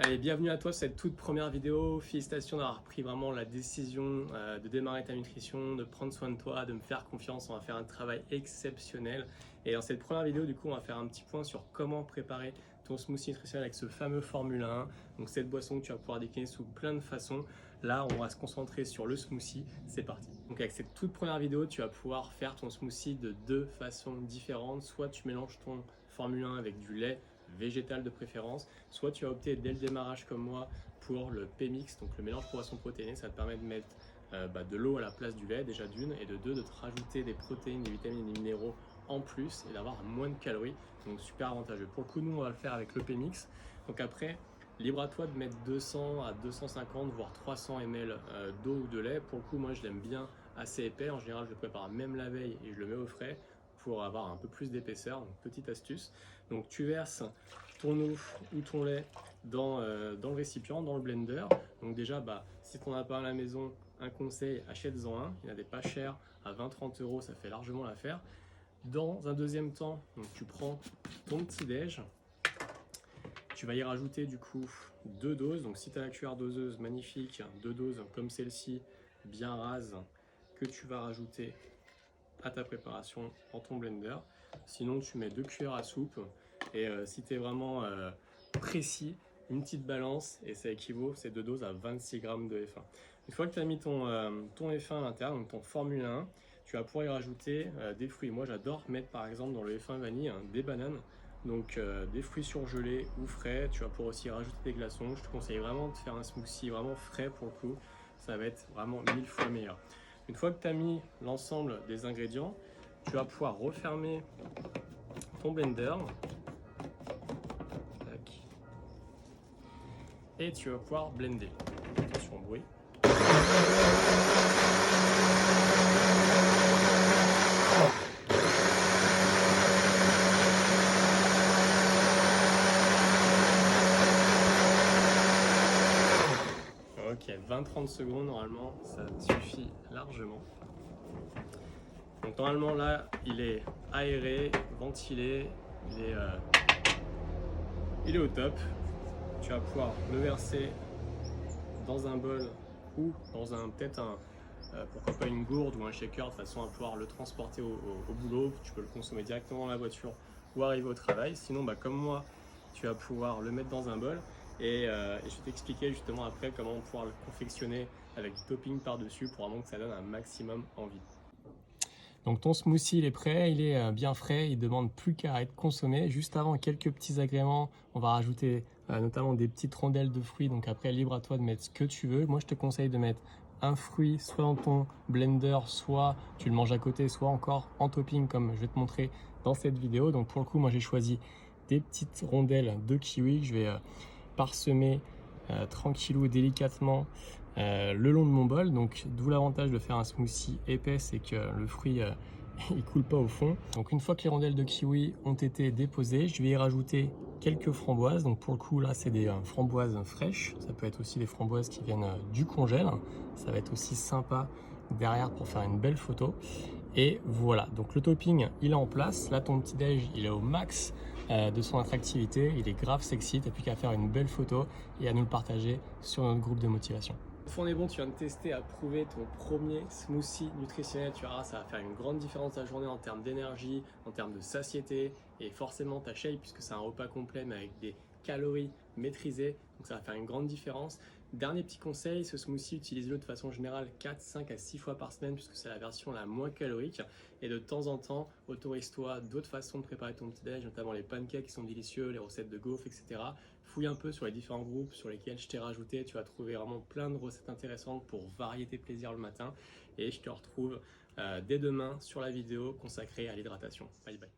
Allez, bienvenue à toi sur cette toute première vidéo. Félicitations d'avoir pris vraiment la décision de démarrer ta nutrition, de prendre soin de toi, de me faire confiance. On va faire un travail exceptionnel. Et dans cette première vidéo, du coup, on va faire un petit point sur comment préparer ton smoothie nutritionnel avec ce fameux Formule 1. Donc cette boisson que tu vas pouvoir décliner sous plein de façons. Là, on va se concentrer sur le smoothie. C'est parti. Donc avec cette toute première vidéo, tu vas pouvoir faire ton smoothie de deux façons différentes. Soit tu mélanges ton Formule 1 avec du lait végétal de préférence, soit tu as opté dès le démarrage comme moi pour le P-Mix, donc le mélange pour boisson protéinée. Ça te permet de mettre de l'eau à la place du lait déjà d'une, et de deux, de te rajouter des protéines, des vitamines et des minéraux en plus et d'avoir moins de calories, donc super avantageux. Pour le coup, nous on va le faire avec le P-Mix. Donc après, libre à toi de mettre 200 à 250 voire 300 ml d'eau ou de lait. Pour le coup, moi je l'aime bien assez épais. En général, je le prépare même la veille et je le mets au frais pour avoir un peu plus d'épaisseur. Donc petite astuce. Donc tu verses ton eau ou ton lait dans le récipient, dans le blender. Donc déjà, si tu n'en as pas à la maison, un conseil, achète-en un. Il y en a des pas chers, à 20-30 euros, ça fait largement l'affaire. Dans un deuxième temps, donc tu prends ton petit déj. Tu vas y rajouter du coup 2 doses. Donc si tu as la cuillère doseuse, magnifique, 2 doses comme celle-ci, bien rase, que tu vas rajouter à ta préparation dans ton blender. Sinon, tu mets 2 cuillères à soupe. Et si tu es vraiment précis, une petite balance, et ça équivaut ces 2 doses à 26 grammes de F1. Une fois que tu as mis ton F1 à l'intérieur, donc ton Formule 1, tu vas pouvoir y rajouter des fruits. Moi, j'adore mettre par exemple dans le F1 vanille des bananes. Donc des fruits surgelés ou frais. Tu vas pouvoir aussi rajouter des glaçons. Je te conseille vraiment de faire un smoothie vraiment frais pour le coup. Ça va être vraiment 1000 fois meilleur. Une fois que tu as mis l'ensemble des ingrédients, tu vas pouvoir refermer ton blender. Tac. Et tu vas pouvoir blender. Attention au bruit. Ok, 20-30 secondes, normalement, ça suffit largement. Donc normalement là, il est aéré, ventilé, il est au top. Tu vas pouvoir le verser dans un bol ou dans pourquoi pas une gourde ou un shaker, de façon à pouvoir le transporter au boulot. Tu peux le consommer directement dans la voiture ou arriver au travail. Sinon, comme moi, tu vas pouvoir le mettre dans un bol et je vais t'expliquer justement après comment pouvoir le confectionner avec du topping par-dessus pour vraiment que ça donne un maximum envie. Donc ton smoothie il est prêt, il est bien frais, il ne demande plus qu'à être consommé. Juste avant, quelques petits agréments, on va rajouter notamment des petites rondelles de fruits, donc après libre à toi de mettre ce que tu veux. Moi je te conseille de mettre un fruit soit dans ton blender, soit tu le manges à côté, soit encore en topping comme je vais te montrer dans cette vidéo. Donc pour le coup, moi j'ai choisi des petites rondelles de kiwi que je vais parsemer tranquillou et délicatement le long de mon bol. Donc d'où l'avantage de faire un smoothie épais, c'est que le fruit il coule pas au fond. Donc une fois que les rondelles de kiwi ont été déposées, je vais y rajouter quelques framboises. Donc pour le coup là c'est des framboises fraîches, ça peut être aussi des framboises qui viennent du congèle. Ça va être aussi sympa derrière pour faire une belle photo. Et voilà, donc le topping il est en place. Là ton petit déj il est au max de son attractivité, il est grave sexy. T'as plus qu'à faire une belle photo et à nous le partager sur notre groupe de motivation. On est bon, tu viens de tester, approuver ton premier smoothie nutritionnel. Tu verras, ça va faire une grande différence ta journée en termes d'énergie, en termes de satiété et forcément ta shape, puisque c'est un repas complet mais avec des calories maîtrisées. Donc ça va faire une grande différence. Dernier petit conseil, ce smoothie, utilise-le de façon générale 4, 5 à 6 fois par semaine puisque c'est la version la moins calorique. Et de temps en temps, autorise-toi d'autres façons de préparer ton petit-déj, notamment les pancakes qui sont délicieux, les recettes de gaufres, etc. Fouille un peu sur les différents groupes sur lesquels je t'ai rajouté. Tu vas trouver vraiment plein de recettes intéressantes pour varier tes plaisirs le matin. Et je te retrouve dès demain sur la vidéo consacrée à l'hydratation. Bye bye.